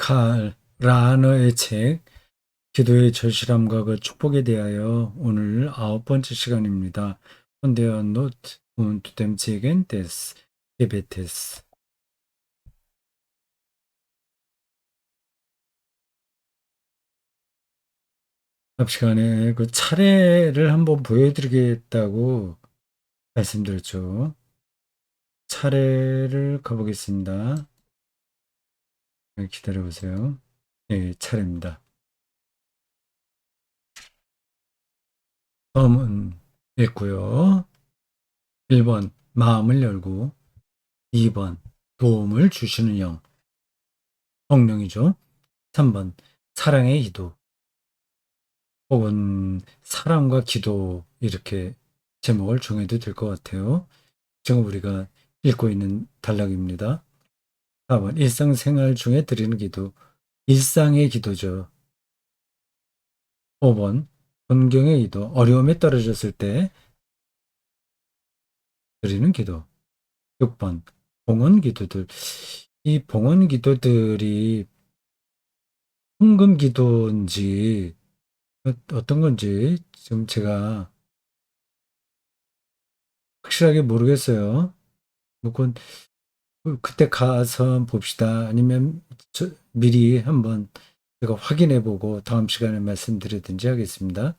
칼 라너의 책 기도의 절실함과 그 축복에 대하여 오늘 9번째 시간입니다. On their note und dem Segen des Gebetes. 앞 시간에 그 차례를 한번 보여드리겠다고 말씀드렸죠. 차례를 가보겠습니다. 기다려보세요. 네, 차례입니다. 처음은 읽고요. 1번 마음을 열고 2번 도움을 주시는 영 성령이죠. 3번 사랑의 기도 혹은 사랑과 기도 이렇게 제목을 정해도 될 것 같아요. 지금 우리가 읽고 있는 단락입니다. 4번 일상생활 중에 드리는 기도 일상의 기도죠. 5번 존경의 기도 어려움에 떨어졌을 때 드리는 기도 6번 봉헌 기도들 이 봉헌 기도들이 헌금 기도인지 어떤 건지 지금 제가 확실하게 모르겠어요. 그건 그때 가서 봅시다. 아니면 미리 한번 제가 확인해 보고 다음 시간에 말씀드리든지 하겠습니다.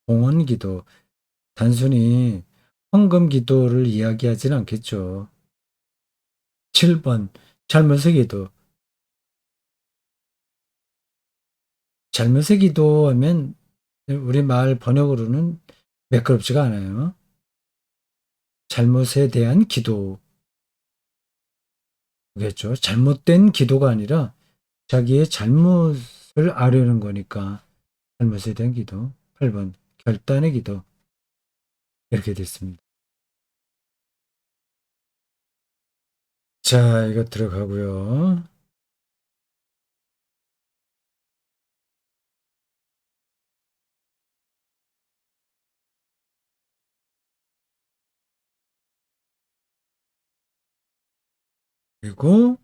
봉헌 기도, 단순히 헌금 기도를 이야기하지는 않겠죠. 7번 잘못의 기도. 잘못의 기도하면 우리 말 번역으로는 매끄럽지가 않아요. 잘못에 대한 기도겠죠. 잘못된 기도가 아니라 자기의 잘못을 아려는 거니까 잘못에 대한 기도. 8번 결단의 기도. 이렇게 됐습니다. 자, 이거 들어가고요. 그리고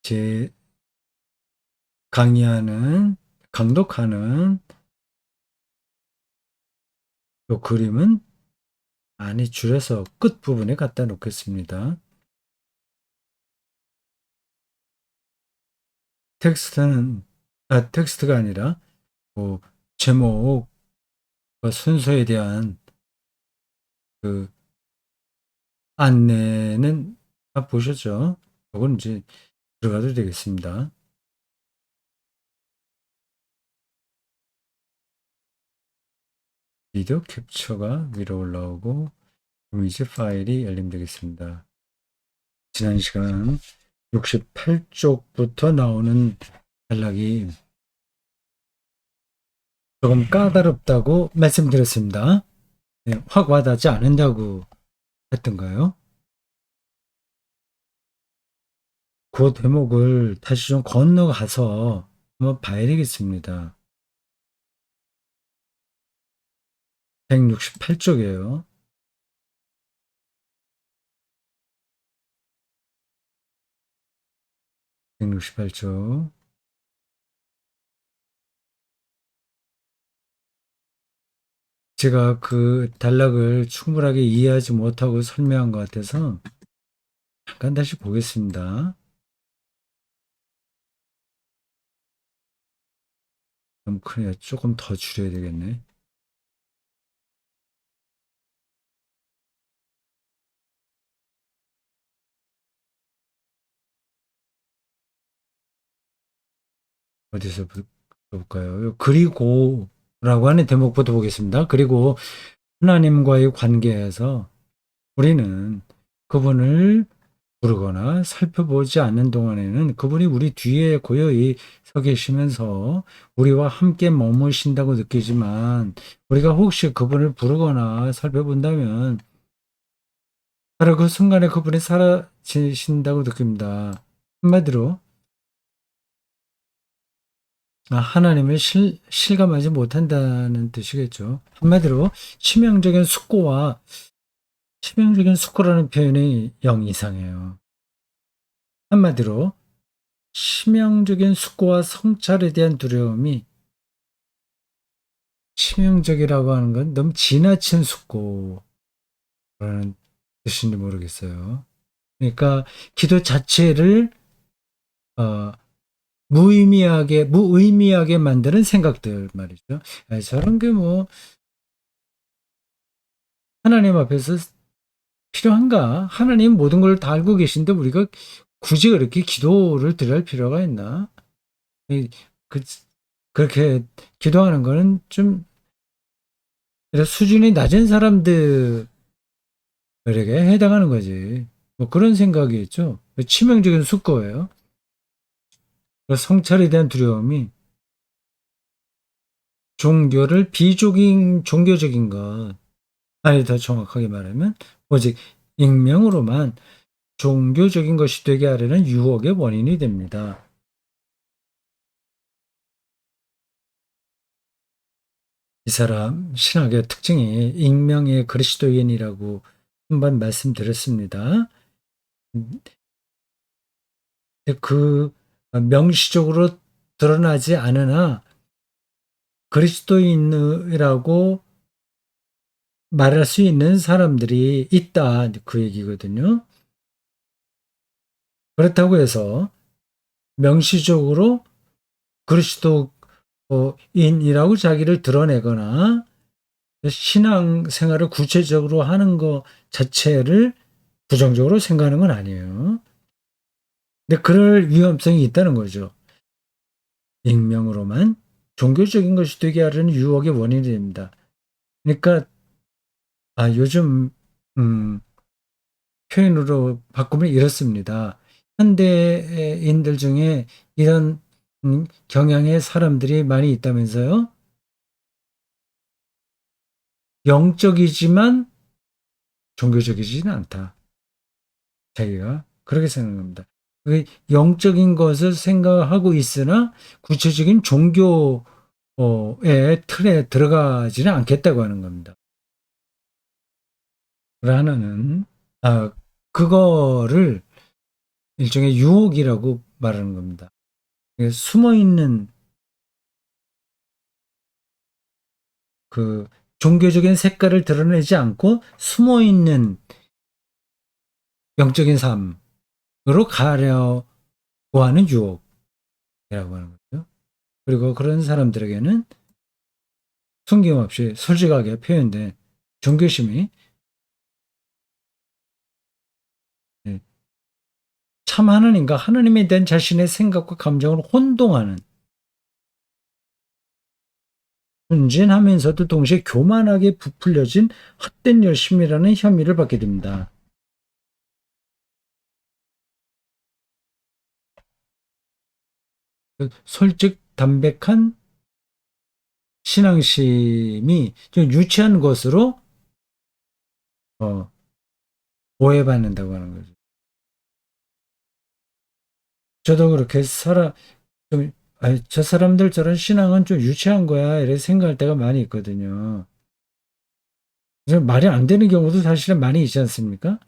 제 강의하는 강독하는 요 그림은 많이 줄여서 끝부분에 갖다 놓겠습니다. 텍스트가 아니라 뭐 제목과 순서에 대한 그 안내는 다 보셨죠? 그건 이제 들어가도 되겠습니다. 비디오 캡처가 위로 올라오고 이미지 파일이 열림되겠습니다. 지난 시간 68쪽부터 나오는 단락이 조금 까다롭다고 말씀드렸습니다. 네, 확 와닿지 않는다고 했던가요? 그 대목을 다시 좀 건너가서 한번 봐야 되겠습니다. 168쪽이에요. (168쪽) 제가 그 단락을 충분하게 이해하지 못하고 설명한 것 같아서 잠깐 다시 보겠습니다. 너무 크네요. 조금 더 줄여야 되겠네. 어디서 볼까요? 그리고 라고 하는 대목부터 보겠습니다. 그리고 하나님과의 관계에서 우리는 그분을 부르거나 살펴보지 않는 동안에는 그분이 우리 뒤에 고요히 서 계시면서 우리와 함께 머무신다고 느끼지만 우리가 혹시 그분을 부르거나 살펴본다면 바로 그 순간에 그분이 사라지신다고 느낍니다. 한마디로 하나님을 실감하지 못한다는 뜻이겠죠. 한마디로 치명적인 숙고와 치명적인 숙고라는 표현이 영 이상해요. 한마디로 치명적인 숙고와 성찰에 대한 두려움이 치명적이라고 하는 건 너무 지나친 숙고라는 뜻인지 모르겠어요. 그러니까 기도 자체를 어 무의미하게 만드는 생각들 말이죠. 저런 게 뭐 하나님 앞에서 필요한가? 하나님 모든 걸 다 알고 계신데 우리가 굳이 그렇게 기도를 드릴 필요가 있나? 이 그 그렇게 기도하는 거는 좀 수준이 낮은 사람들에게 해당하는 거지. 뭐 그런 생각이 있죠. 치명적인 숙고예요. 성찰에 대한 두려움이 종교를 비종인 종교적인 것, 아니 더 정확하게 말하면 오직 익명으로만 종교적인 것이 되게 하려는 유혹의 원인이 됩니다. 이 사람 신학의 특징이 익명의 그리스도인이라고 한번 말씀드렸습니다. 그 명시적으로 드러나지 않으나 그리스도인이라고 말할 수 있는 사람들이 있다. 그 얘기거든요. 그렇다고 해서 명시적으로 그리스도인이라고 자기를 드러내거나 신앙 생활을 구체적으로 하는 것 자체를 부정적으로 생각하는 건 아니에요. 근데 그럴 위험성이 있다는 거죠. 익명으로만 종교적인 것이 되게 하려는 유혹의 원인이 됩니다. 그러니까 요즘 표현으로 바꾸면 이렇습니다. 현대인들 중에 이런 경향의 사람들이 많이 있다면서요. 영적이지만 종교적이지는 않다. 자기가 그렇게 생각합니다. 영적인 것을 생각하고 있으나 구체적인 종교의 틀에 들어가지는 않겠다고 하는 겁니다. 라는 그거를 일종의 유혹이라고 말하는 겁니다. 숨어 있는 그 종교적인 색깔을 드러내지 않고 숨어 있는 영적인 삶으로 가려고 하는 유혹이라고 하는 거죠. 그리고 그런 사람들에게는 숨김없이 솔직하게 표현된 종교심이 참 하나님과 하나님에 대한 자신의 생각과 감정을 혼동하는 순진하면서도 동시에 교만하게 부풀려진 헛된 열심이라는 혐의를 받게 됩니다. 솔직 담백한 신앙심이 좀 유치한 것으로 오해받는다고 하는 거죠. 저도 그렇게 좀, 저 사람들 저런 신앙은 좀 유치한 거야. 이렇게 생각할 때가 많이 있거든요. 그래서 말이 안 되는 경우도 사실은 많이 있지 않습니까?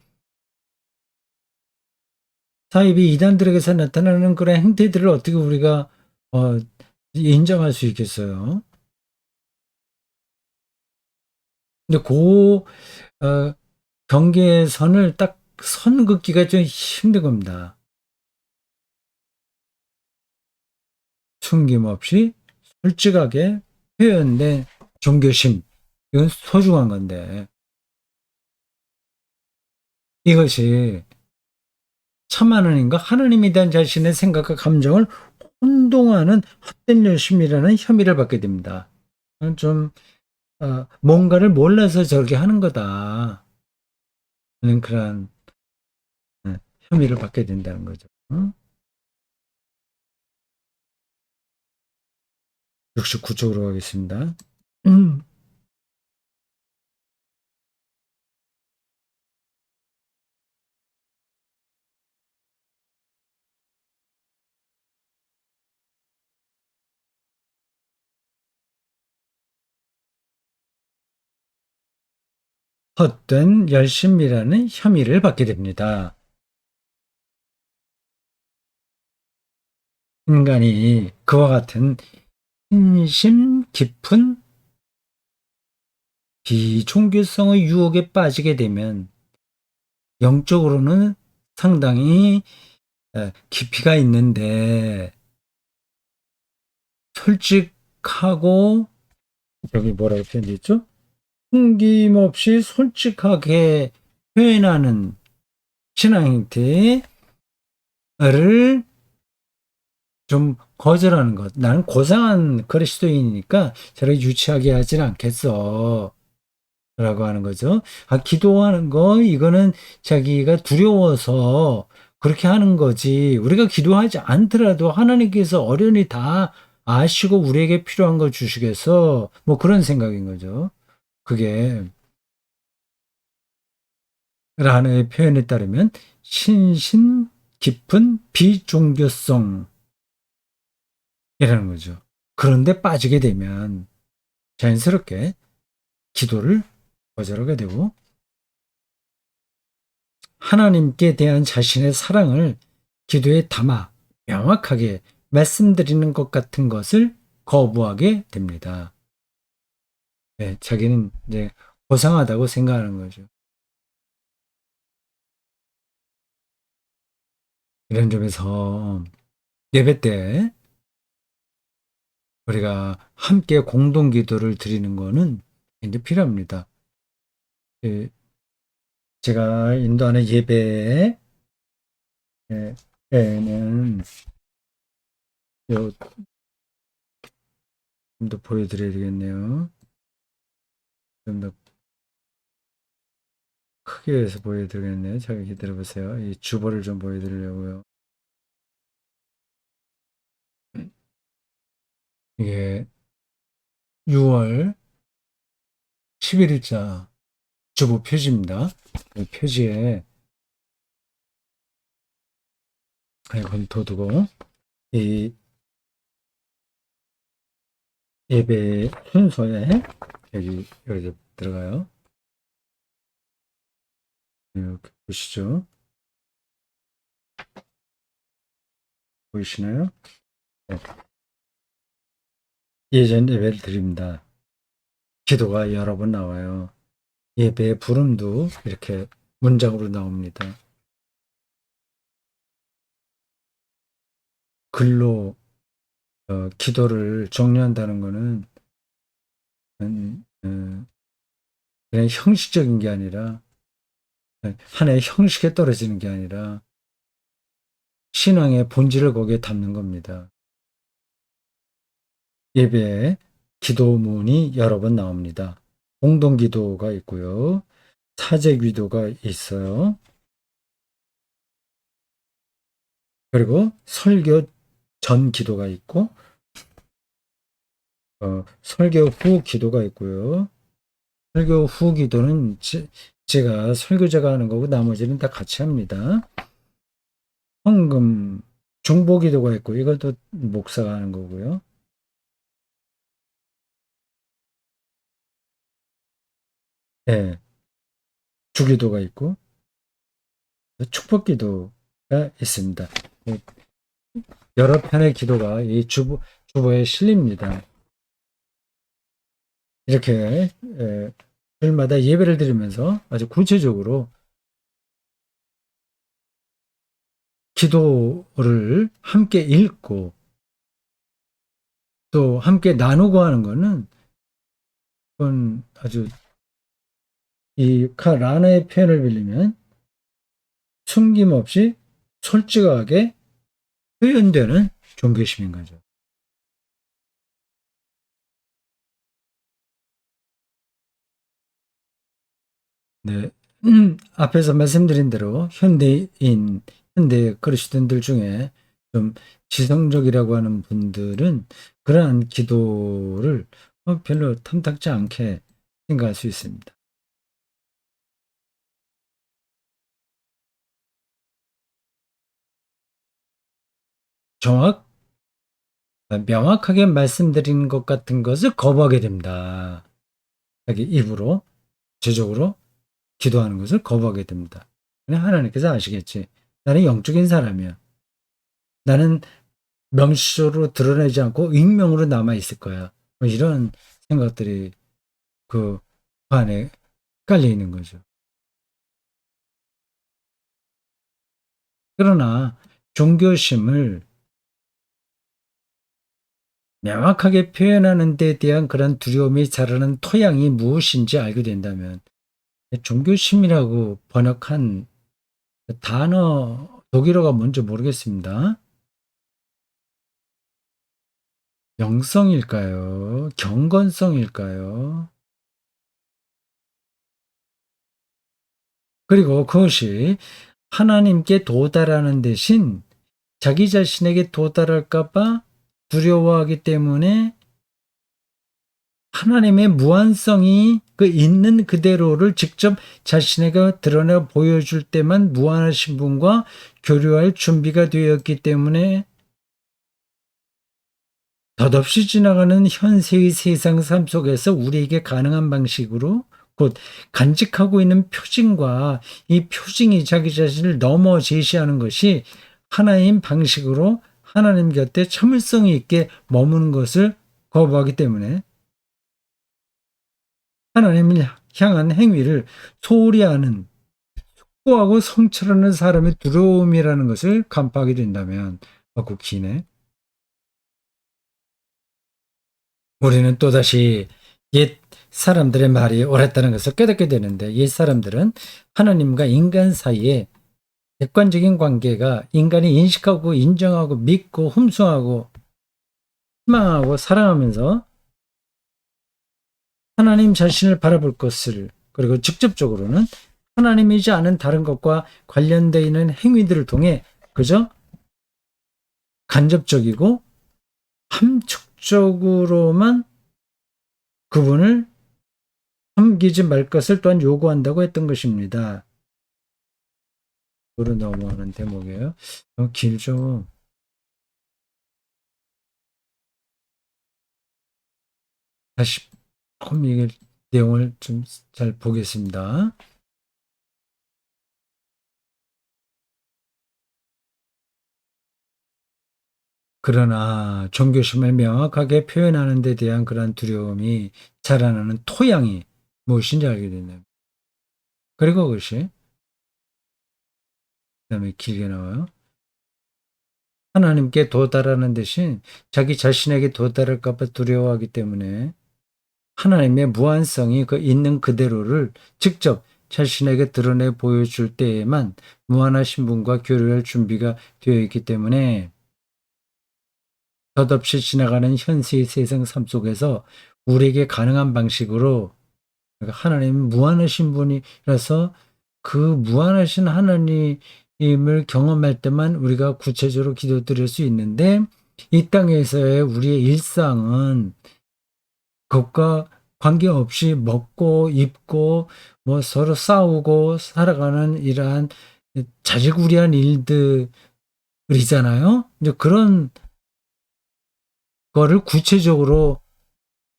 사이비 이단들에게서 나타나는 그런 행태들을 어떻게 우리가 인정할 수 있겠어요? 근데 어, 경계선을 딱 선 긋기가 좀 힘든 겁니다. 숨김없이 솔직하게 표현된 종교심. 이건 소중한 건데, 이것이 참 하나님과 하나님에 대한 자신의 생각과 감정을 혼동하는 헛된 열심이라는 혐의를 받게 됩니다. 좀, 뭔가를 몰라서 저렇게 하는 거다. 하는 그런 혐의를 받게 된다는 거죠. 69쪽으로 가겠습니다. 음. 헛된 열심이라는 혐의를 받게 됩니다. 인간이 그와 같은 신심 깊은 비종교성의 유혹에 빠지게 되면 영적으로는 상당히 깊이가 있는데 솔직하고 여기 뭐라고 표현되어 있죠? 숨김없이 솔직하게 표현하는 신앙 행태를 좀 거절하는 것. 나는 고상한 그리스도인이니까 저렇게 유치하게 하진 않겠어. 라고 하는 거죠. 기도하는 거, 이거는 자기가 두려워서 그렇게 하는 거지. 우리가 기도하지 않더라도 하나님께서 어련히 다 아시고 우리에게 필요한 걸 주시겠어. 뭐 그런 생각인 거죠. 그게 하나의 표현에 따르면 신신 깊은 비종교성이라는 거죠. 그런데 빠지게 되면 자연스럽게 기도를 거절하게 되고 하나님께 대한 자신의 사랑을 기도에 담아 명확하게 말씀드리는 것 같은 것을 거부하게 됩니다. 네, 자기는 이제 고상하다고 생각하는 거죠. 이런 점에서 예배 때 우리가 함께 공동 기도를 드리는 거는 굉장히 필요합니다. 제가 인도하는 예배에는 좀 더 보여드려야 되겠네요. 좀 더 크게 해서 보여드리겠네요. 잘 기다려보세요. 이 주보를 좀 보여드리려고요. 이게 6월 11일자 주보 표지입니다. 이 표지에 건토 두고 이 예배 순서에 여기 들어가요. 이렇게 보시죠. 보이시나요? 네. 예전 예배를 드립니다. 기도가 여러 번 나와요. 예배의 부름도 이렇게 문장으로 나옵니다. 글로 기도를 정리한다는 것은 그냥 형식적인 게 아니라 하나의 형식에 떨어지는 게 아니라 신앙의 본질을 거기에 담는 겁니다. 예배에 기도문이 여러 번 나옵니다. 공동기도가 있고요. 사제기도가 있어요. 그리고 설교 전 기도가 있고 설교 후 기도가 있고요. 설교 후 기도는 제가 설교자가 하는 거고 나머지는 다 같이 합니다. 헌금 중보 기도가 있고 이것도 목사가 하는 거고요. 네, 주기도가 있고 축복 기도가 있습니다. 여러 편의 기도가 이 주보에 실립니다. 이렇게 주일마다 예배를 드리면서 아주 구체적으로 기도를 함께 읽고 또 함께 나누고 하는 것은 그건 아주 이 라나의 표현을 빌리면 숨김없이 솔직하게 표현되는 종교심인 거죠. 네. 앞에서 말씀드린 대로 현대 그리스도인들 중에 좀 지성적이라고 하는 분들은 그러한 기도를 별로 탐탁지 않게 생각할 수 있습니다. 명확하게 말씀드리는 것 같은 것을 거부하게 됩니다. 자기 입으로, 구체적으로 기도하는 것을 거부하게 됩니다. 하나님께서 아시겠지. 나는 영적인 사람이야. 나는 명시적으로 드러내지 않고 익명으로 남아 있을 거야. 뭐 이런 생각들이 그 안에 깔려 있는 거죠. 그러나 종교심을 명확하게 표현하는 데 대한 그런 두려움이 자라는 토양이 무엇인지 알게 된다면 종교심이라고 번역한 단어 독일어가 뭔지 모르겠습니다. 영성일까요? 경건성일까요? 그리고 그것이 하나님께 도달하는 대신 자기 자신에게 도달할까봐 두려워하기 때문에 하나님의 무한성이 그 있는 그대로를 직접 자신에게 드러내 보여줄 때만 무한하신 분과 교류할 준비가 되었기 때문에 덧없이 지나가는 현세의 세상 삶 속에서 우리에게 가능한 방식으로 곧 간직하고 있는 표징과 이 표징이 자기 자신을 넘어 제시하는 것이 하나님 방식으로 하나님 곁에 참을성이 있게 머무는 것을 거부하기 때문에 하나님을 향한 행위를 소홀히 하는 확고하고 성찰하는 사람의 두려움이라는 것을 간파하게 된다면 기네. 우리는 또다시 옛 사람들의 말이 옳았다는 것을 깨닫게 되는데 옛 사람들은 하나님과 인간 사이에 객관적인 관계가 인간이 인식하고 인정하고 믿고 흠숭하고 희망하고 사랑하면서 하나님 자신을 바라볼 것을 그리고 직접적으로는 하나님이지 않은 다른 것과 관련되어 있는 행위들을 통해 그저 간접적이고 함축적으로만 그분을 섬기지 말 것을 또한 요구한다고 했던 것입니다. 으로 넘어가는 대목이에요. 너무 길죠. 다시 조금 이 내용을 좀 잘 보겠습니다. 그러나 종교심을 명확하게 표현하는 데 대한 그러한 두려움이 자라나는 토양이 무엇인지 알게 되네요. 그리고 그것이 그다음에 길게 나와요. 하나님께 도달하는 대신 자기 자신에게 도달할까 봐 두려워하기 때문에 하나님의 무한성이 그 있는 그대로를 직접 자신에게 드러내 보여줄 때에만 무한하신 분과 교류할 준비가 되어 있기 때문에 덧없이 지나가는 현세의 세상 삶 속에서 우리에게 가능한 방식으로 하나님은 무한하신 분이라서 그 무한하신 하나님을 경험할 때만 우리가 구체적으로 기도드릴 수 있는데 이 땅에서의 우리의 일상은 그것과 관계없이 먹고 입고 뭐 서로 싸우고 살아가는 이러한 자질구레한 일들이잖아요. 이제 그런 거를 구체적으로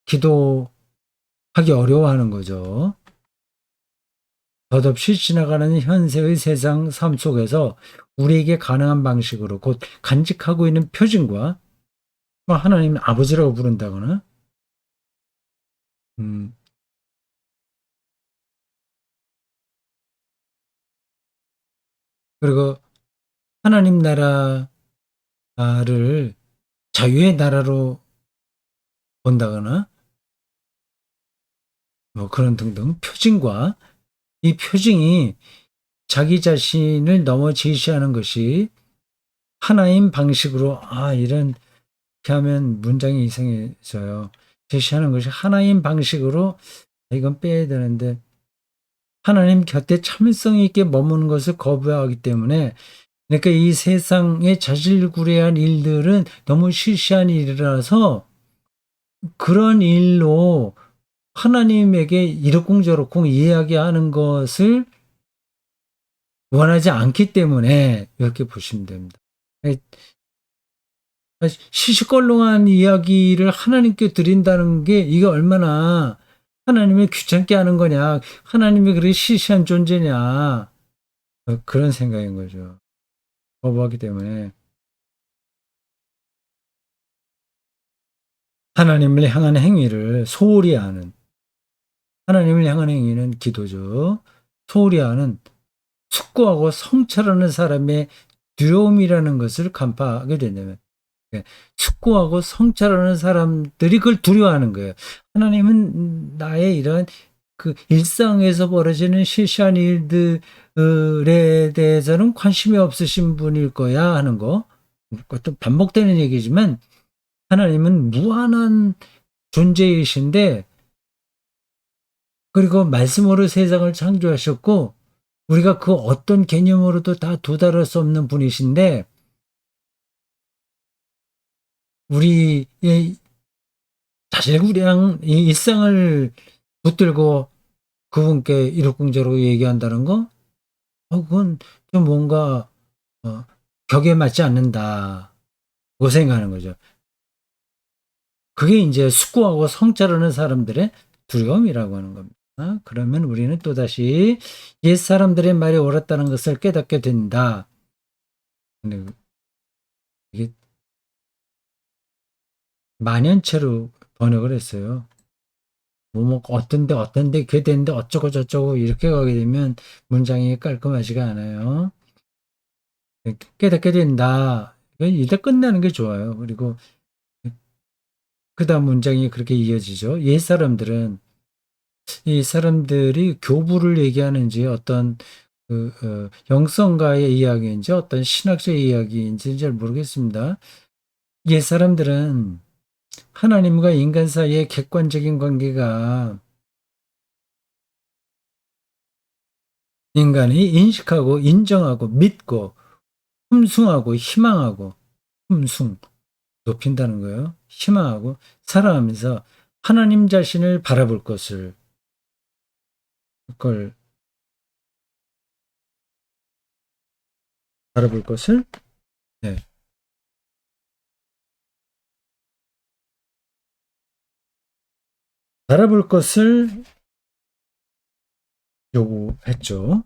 기도하기 어려워하는 거죠. 덧없이 지나가는 현세의 세상 삶 속에서 우리에게 가능한 방식으로 곧 간직하고 있는 표징과 하나님 아버지라고 부른다거나 그리고 하나님 나라를 자유의 나라로 본다거나 뭐 그런 등등 표징과 이 표징이 자기 자신을 넘어 제시하는 것이 하나인 방식으로 이렇게 하면 문장이 이상해져요. 제시하는 것이 하나인 방식으로 이건 빼야 되는데 하나님 곁에 참을성 있게 머무는 것을 거부하기 때문에 그러니까 이 세상의 자질구레한 일들은 너무 시시한 일이라서 그런 일로 하나님에게 이러쿵저러쿵 이야기하는 것을 원하지 않기 때문에 이렇게 보시면 됩니다. 시시껄렁한 이야기를 하나님께 드린다는 게 이게 얼마나 하나님이 귀찮게 하는 거냐? 하나님이 그렇게 시시한 존재냐? 그런 생각인 거죠. 거부하기 때문에 하나님을 향한 행위를 소홀히 하는, 하나님을 향한 행위는 기도죠. 소홀히 하는 숙고하고 성찰하는 사람의 두려움이라는 것을 간파하게 된다면, 숙고하고 성찰하는 사람들이 그걸 두려워하는 거예요. 하나님은 나의 이런 그 일상에서 벌어지는 실시한 일들에 대해서는 관심이 없으신 분일 거야 하는 거. 그것도 반복되는 얘기지만 하나님은 무한한 존재이신데, 그리고 말씀으로 세상을 창조하셨고 우리가 그 어떤 개념으로도 다 도달할 수 없는 분이신데, 우리의 사실 우리랑 이 일상을 붙들고 그분께 이러쿵저러쿵 얘기한다는 거, 그건 좀 뭔가 격에 맞지 않는다고 생각하는 거죠. 그게 이제 숙고하고 성찰하는 사람들의 두려움이라고 하는 겁니다. 그러면 우리는 또다시 옛 사람들의 말이 옳았다는 것을 깨닫게 된다. 근데 이게 만연체로 번역을 했어요. 뭐 어떤데 그게 되는데 어쩌고 저쩌고 이렇게 가게 되면 문장이 깔끔하지가 않아요. 깨닫게 된다. 이제 끝나는 게 좋아요. 그리고 그 다음 문장이 그렇게 이어지죠. 옛 사람들은, 이 사람들이 교부를 얘기하는지 어떤 영성가의 이야기인지 어떤 신학자의 이야기인지 잘 모르겠습니다. 옛 사람들은 하나님과 인간 사이의 객관적인 관계가 인간이 인식하고 인정하고 믿고 흠숭하고 희망하고, 흠숭 높인다는 거예요. 희망하고 살아가면서 하나님 자신을 바라볼 것을, 그걸 바라볼 것을, 네, 바라볼 것을 요구했죠.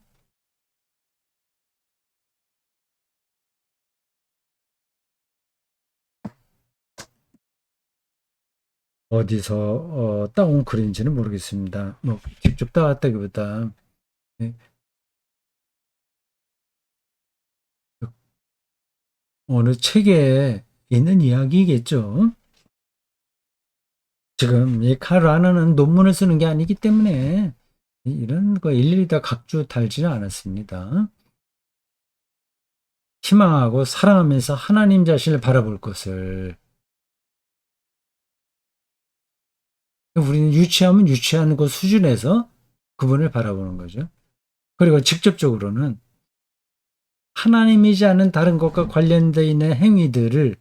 어디서 따온 글인지는 모르겠습니다. 뭐 직접 따왔다기보다, 네, 어느 책에 있는 이야기겠죠. 지금 이 카르아나는 논문을 쓰는 게 아니기 때문에 이런 거 일일이 다 각주 달지는 않았습니다. 희망하고 사랑하면서 하나님 자신을 바라볼 것을, 우리는 유치하면 유치한 그 수준에서 그분을 바라보는 거죠. 그리고 직접적으로는 하나님이지 않은 다른 것과 관련되어 있는 행위들을,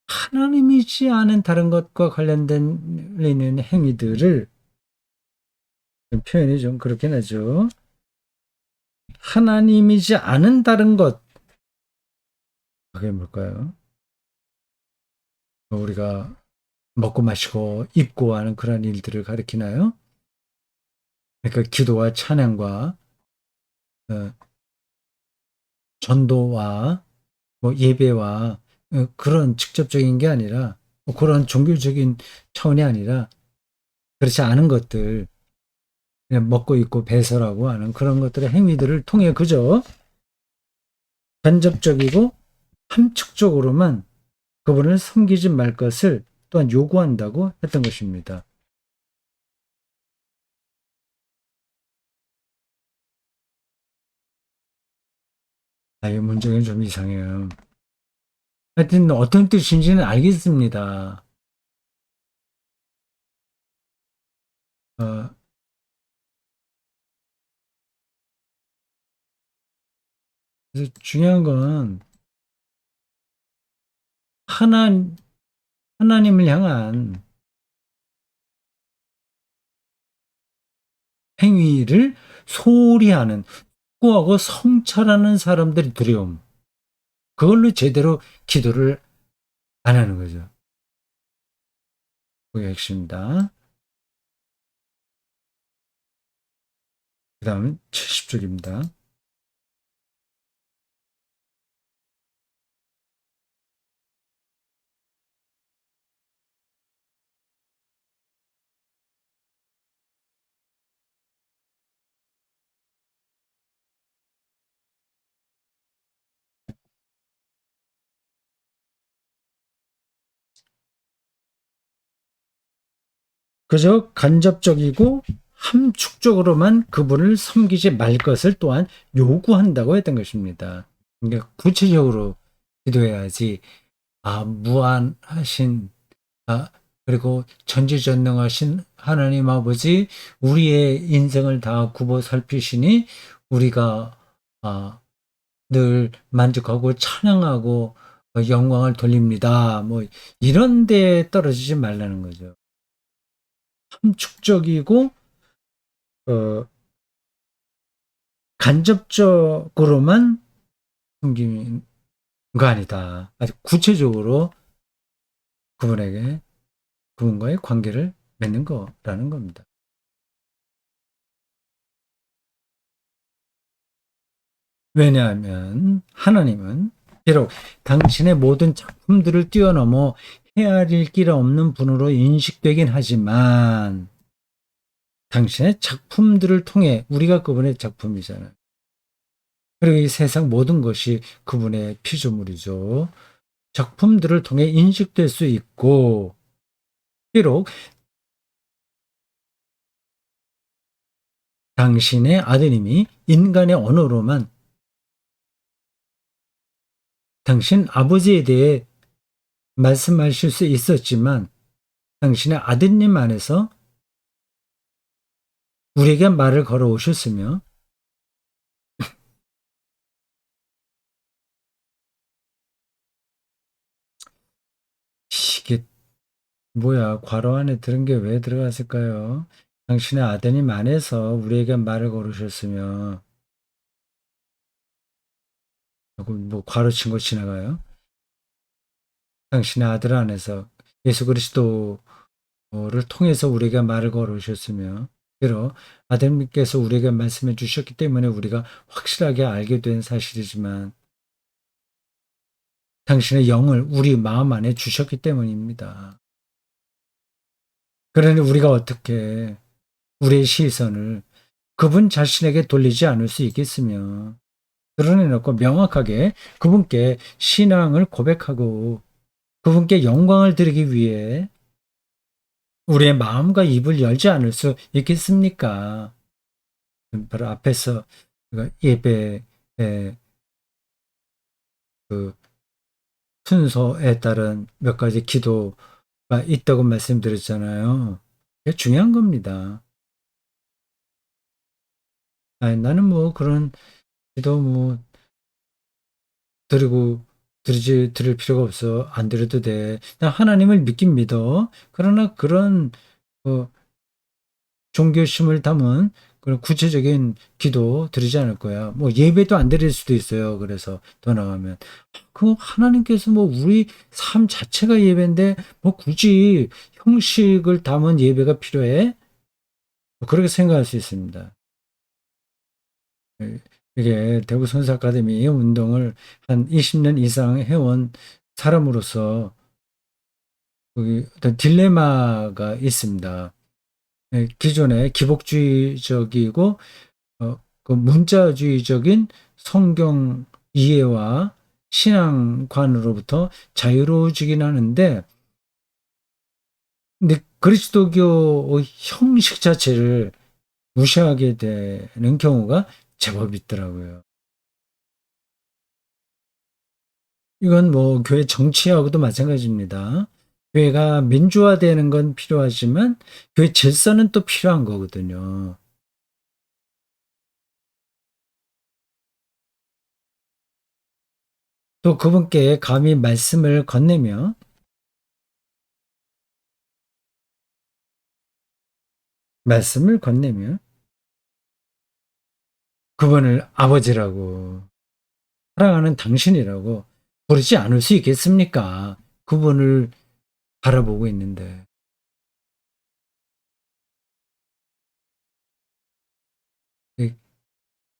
하나님이지 않은 다른 것과 관련된 있는 행위들을, 표현이 좀 그렇긴 하죠. 하나님이지 않은 다른 것, 그게 뭘까요? 우리가 먹고 마시고 입고 하는 그런 일들을 가리키나요? 그러니까 기도와 찬양과 어, 전도와 뭐 예배와 그런 직접적인 게 아니라, 뭐 그런 종교적인 차원이 아니라 그렇지 않은 것들, 그냥 먹고 입고 배설하고 하는 그런 것들의 행위들을 통해 그저 간접적이고 함축적으로만 그분을 섬기지 말 것을 또한 요구한다고 했던 것입니다. 이 문장이 좀 이상해요. 하여튼 어떤 뜻인지는 알겠습니다. 어, 그래서 중요한 건 하나, 하나님을 향한 행위를 소홀히 하는, 꾸하고 성찰하는 사람들의 두려움. 그걸로 제대로 기도를 안 하는 거죠. 그게 핵심입니다. 그 다음은 70쪽입니다. 그저 간접적이고 함축적으로만 그분을 섬기지 말 것을 또한 요구한다고 했던 것입니다. 그러니까 구체적으로 기도해야지, 무한하신, 아, 그리고 전지전능하신 하나님 아버지, 우리의 인생을 다 굽어 살피시니 우리가 늘 만족하고 찬양하고 영광을 돌립니다. 뭐 이런 데에 떨어지지 말라는 거죠. 함축적이고 어, 간접적으로만 섬기는 거 아니다. 아주 구체적으로 그분에게 그분과의 관계를 맺는 거라는 겁니다. 왜냐하면 하나님은 비록 당신의 모든 작품들을 뛰어넘어 헤아릴 길 없는 분으로 인식되긴 하지만 당신의 작품들을 통해 우리가 그분의 작품이잖아요. 그리고 이 세상 모든 것이 그분의 피조물이죠. 작품들을 통해 인식될 수 있고, 비록 당신의 아드님이 인간의 언어로만 당신 아버지에 대해 말씀하실 수 있었지만, 당신의 아드님 안에서 우리에게 말을 걸어 오셨으며, 이게 뭐야, 괄호 안에 들은 게 왜 들어갔을까요? 당신의 아드님 안에서 우리에게 말을 걸으셨으며, 뭐 괄호 친 거 지나가요? 당신의 아들 안에서 예수 그리스도를 통해서 우리에게 말을 걸으셨으며, 비록 아드님께서 우리에게 말씀해 주셨기 때문에 우리가 확실하게 알게 된 사실이지만, 당신의 영을 우리 마음 안에 주셨기 때문입니다. 그러니 우리가 어떻게 우리의 시선을 그분 자신에게 돌리지 않을 수 있겠으며, 드러내놓고 명확하게 그분께 신앙을 고백하고 그분께 영광을 드리기 위해 우리의 마음과 입을 열지 않을 수 있겠습니까? 바로 앞에서 예배의 그 순서에 따른 몇 가지 기도가 있다고 말씀드렸잖아요. 이게 중요한 겁니다. 나는 뭐 그런 기도 드릴 필요가 없어. 안 드려도 돼. 나 하나님을 믿긴 믿어. 그러나 그런 어, 종교심을 담은 그런 구체적인 기도 드리지 않을 거야. 뭐 예배도 안 드릴 수도 있어요. 그래서 더 나가면 그 하나님께서 뭐 우리 삶 자체가 예배인데 뭐 굳이 형식을 담은 예배가 필요해? 뭐 그렇게 생각할 수 있습니다. 이게 대구 선수 아카데미 운동을 한 20년 이상 해온 사람으로서 어떤 딜레마가 있습니다. 기존의 기복주의적이고 그 문자주의적인 성경 이해와 신앙관으로부터 자유로워지긴 하는데, 근데 그리스도교 형식 자체를 무시하게 되는 경우가 제법 있더라고요. 이건 뭐 교회 정치하고도 마찬가지입니다. 교회가 민주화되는 건 필요하지만 교회 질서는 또 필요한 거거든요. 또 그분께 감히 말씀을 건네며 그분을 아버지라고, 사랑하는 당신이라고 부르지 않을 수 있겠습니까? 그분을 바라보고 있는데.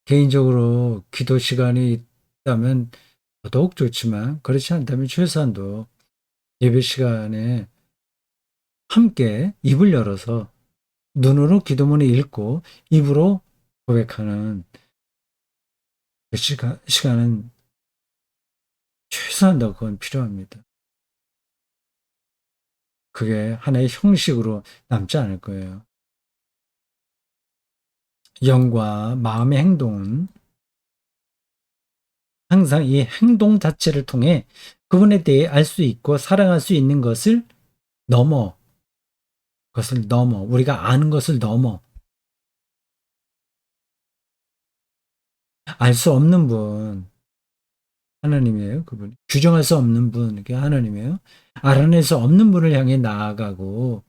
개인적으로 기도 시간이 있다면 더더욱 좋지만 그렇지 않다면 최소한도 예배 시간에 함께 입을 열어서 눈으로 기도문을 읽고 입으로 고백하는 그 시간은 최소한도 그건 필요합니다. 그게 하나의 형식으로 남지 않을 거예요. 영과 마음의 행동은 항상 이 행동 자체를 통해 그분에 대해 알 수 있고 사랑할 수 있는 것을 넘어, 우리가 아는 것을 넘어, 알 수 없는 분, 하나님이에요, 그분. 규정할 수 없는 분, 그게 하나님이에요. 알아낼 수 없는 분을 향해 나아가고,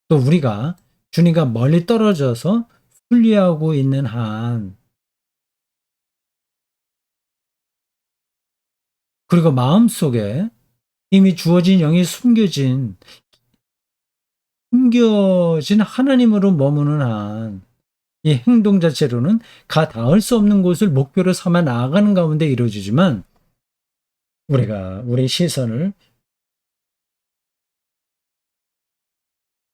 또 우리가 주님과 멀리 떨어져서 순리하고 있는 한, 그리고 마음속에 이미 주어진 영이 숨겨진 하나님으로 머무는 한, 이 행동 자체로는 가 닿을 수 없는 곳을 목표로 삼아 나아가는 가운데 이루어지지만, 우리가 우리 시선을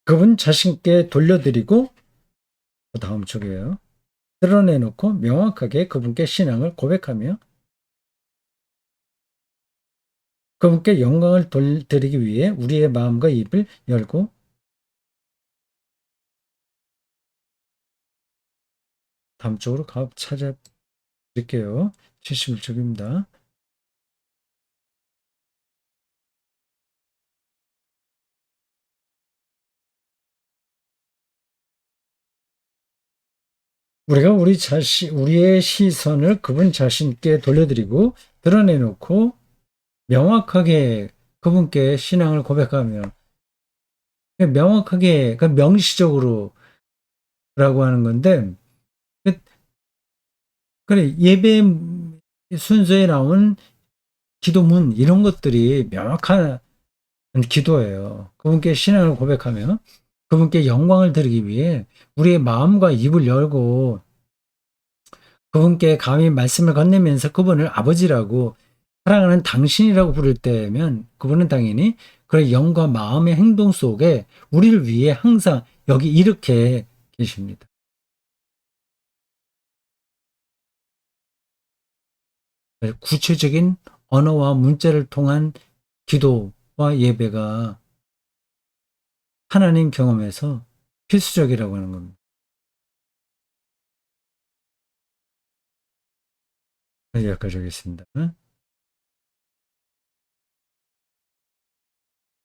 그분 자신께 돌려드리고, 그 다음 쪽이에요. 드러내놓고 명확하게 그분께 신앙을 고백하며 그분께 영광을 드리기 위해 우리의 마음과 입을 열고 다음 쪽으로 찾아드릴게요. 71쪽입니다. 우리가 우리의 시선을 그분 자신께 돌려드리고 드러내놓고 명확하게 그분께 신앙을 고백하며 명확하게, 명시적으로 라고 하는 건데, 그래, 예배 순서에 나온 기도문, 이런 것들이 명확한 기도예요. 그분께 신앙을 고백하며 그분께 영광을 드리기 위해 우리의 마음과 입을 열고 그분께 감히 말씀을 건네면서 그분을 아버지라고 사랑하는 당신이라고 부를 때면 그분은 당연히 그런 영과 마음의 행동 속에 우리를 위해 항상 여기 이렇게 계십니다. 구체적인 언어와 문자를 통한 기도와 예배가 하나님 경험에서 필수적이라고 하는 겁니다. 여기까지 하겠습니다.